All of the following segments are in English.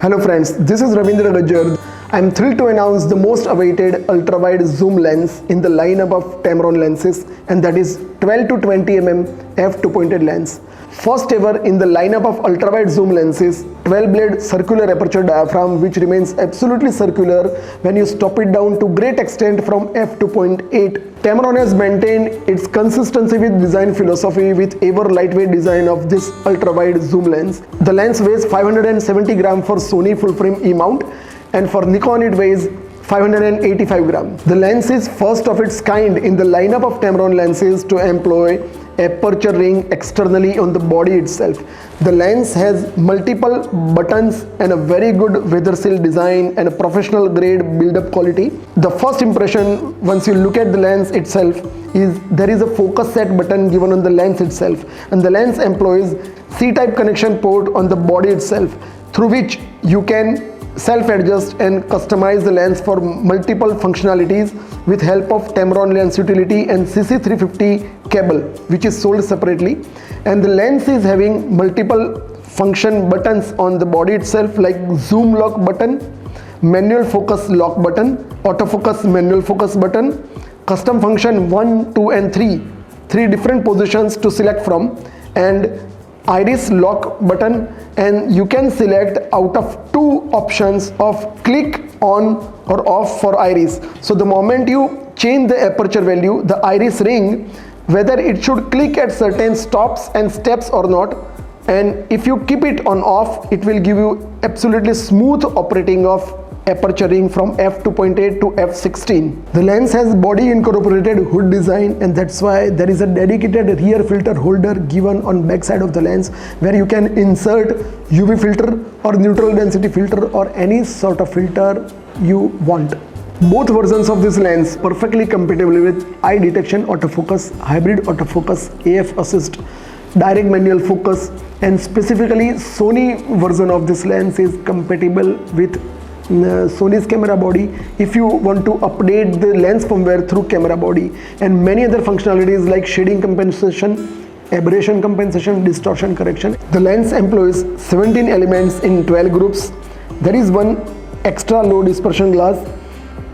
Hello friends, this is Ravindra Gajjar. I am thrilled to announce the most awaited ultra-wide zoom lens in the lineup of Tamron lenses, and that is 12 to 20 mm f2.8 lens. First ever in the lineup of ultra-wide zoom lenses, 12-blade circular aperture diaphragm which remains absolutely circular when you stop it down to great extent from f2.8. Tamron has maintained its consistency with design philosophy with ever lightweight design of this ultra-wide zoom lens. The lens weighs 570 gram for Sony full-frame E-mount, and for Nikon it weighs 585 grams. The lens is first of its kind in the lineup of Tamron lenses to employ aperture ring externally on the body itself. The lens has multiple buttons and a very good weather seal design and a professional grade build-up quality. The first impression once you look at the lens itself is there is a focus set button given on the lens itself, and the lens employs C-type connection port on the body itself through which you can self-adjust and customize the lens for multiple functionalities with help of Tamron lens utility and CC350 cable which is sold separately. And the lens is having multiple function buttons on the body itself, like zoom lock button, manual focus lock button, autofocus manual focus button, custom function 1, 2 and 3 different positions to select from, and iris lock button, and you can select out of 2 options of click on or off for iris. So the moment you change the aperture value, the iris ring, whether it should click at certain stops and steps or not, and if you keep it on off, it will give you absolutely smooth operating of aperture ring from f2.8 to f16. The lens has body incorporated hood design, and that's why there is a dedicated rear filter holder given on back side of the lens where you can insert UV filter or neutral density filter or any sort of filter you want. Both versions of this lens perfectly compatible with eye detection autofocus, hybrid autofocus, AF assist, direct manual focus, and specifically Sony version of this lens is compatible with Sony's camera body if you want to update the lens firmware through camera body, and many other functionalities like shading compensation, aberration compensation, distortion correction. The lens employs 17 elements in 12 groups. There is one extra low dispersion glass,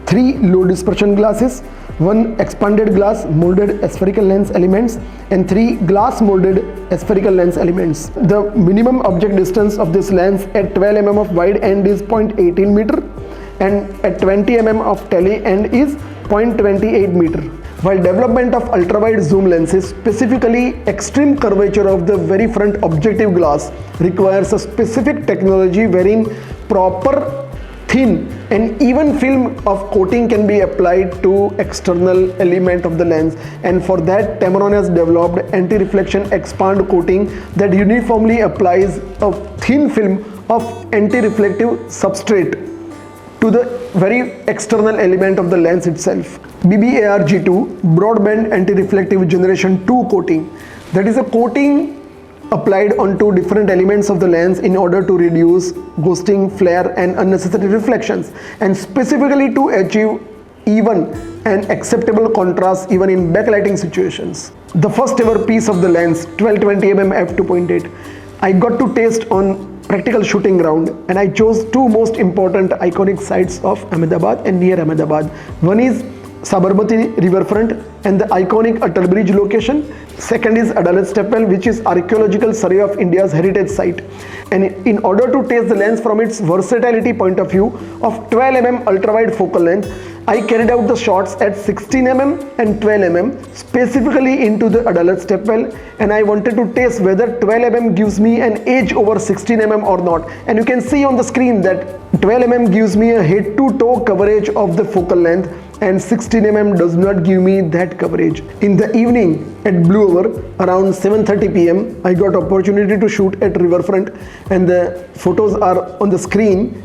3 low dispersion glasses, 1 expanded glass molded spherical lens elements, and 3 glass molded spherical lens elements. The minimum object distance of this lens at 12 mm of wide end is 0.18 meter, and at 20 mm of tele end is 0.28 meter. While development of ultra-wide zoom lenses, specifically extreme curvature of the very front objective glass, requires a specific technology wherein proper thin and even film of coating can be applied to external element of the lens, and for that Tamron has developed anti-reflection expand coating that uniformly applies a thin film of anti-reflective substrate to the very external element of the lens itself. BBARG2 broadband anti-reflective generation 2 coating, that is a coating applied onto different elements of the lens in order to reduce ghosting, flare and unnecessary reflections, and specifically to achieve even and acceptable contrast even in backlighting situations. The first ever piece of the lens, 1220 mm f2.8, I got to taste on practical shooting ground, and I chose 2 most important iconic sites of Ahmedabad and near Ahmedabad. One is Sabarmati riverfront and the iconic Atal Bridge location. Second is Adalat Stepwell, which is Archaeological Survey of India's heritage site. And in order to test the lens from its versatility point of view of 12 mm ultra-wide focal length, I carried out the shots at 16 mm and 12 mm specifically into the Adalat Stepwell, and I wanted to test whether 12 mm gives me an edge over 16 mm or not. And you can see on the screen that 12 mm gives me a head to toe coverage of the focal length, and 16 mm does not give me that coverage. In the evening at Blue Hour around 7:30 p.m. I got opportunity to shoot at riverfront, and the photos are on the screen.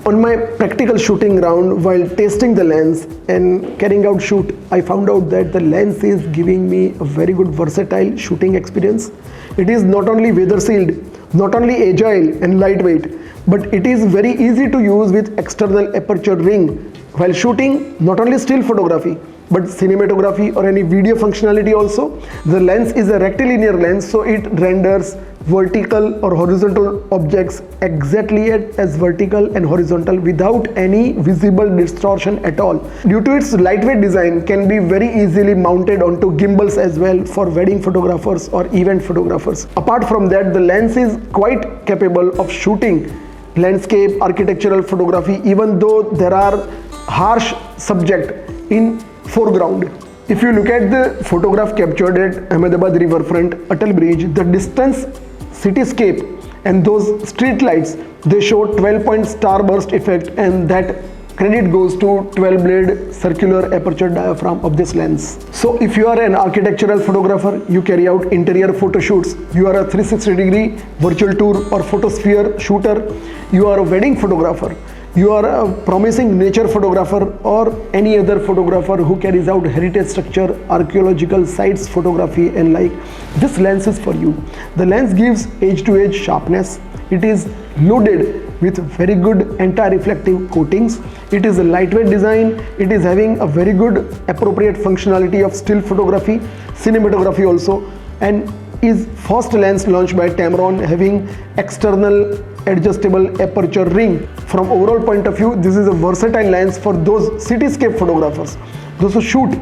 On my practical shooting ground, while testing the lens and carrying out shoot, I found out that the lens is giving me a very good versatile shooting experience. It is not only weather sealed, not only agile and lightweight, but it is very easy to use with external aperture ring while shooting not only still photography but cinematography or any video functionality also. The lens is a rectilinear lens, so it renders vertical or horizontal objects exactly as vertical and horizontal without any visible distortion at all. Due to its lightweight design, can be very easily mounted onto gimbals as well for wedding photographers or event photographers. Apart from that, the lens is quite capable of shooting landscape, architectural photography, even though there are harsh subject in foreground. If you look at the photograph captured at Ahmedabad riverfront, Optical bridge, the distance, cityscape and those street lights, they show 12-point starburst effect, and that credit goes to 12-blade circular aperture diaphragm of this lens. So if you are an architectural photographer, you carry out interior photo shoots, you are a 360-degree virtual tour or photosphere shooter, you are a wedding photographer, you are a promising nature photographer, or any other photographer who carries out heritage structure, archaeological sites photography and like, this lens is for you. The lens gives edge-to-edge sharpness. It is loaded with very good anti-reflective coatings. It is a lightweight design. It is having a very good appropriate functionality of still photography, cinematography also, and is first lens launched by Tamron, having external adjustable aperture ring. From overall point of view, this is a versatile lens for those cityscape photographers, those who shoot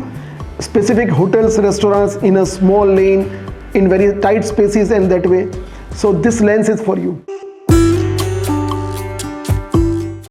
specific hotels, restaurants in a small lane, in very tight spaces and that way. So this lens is for you.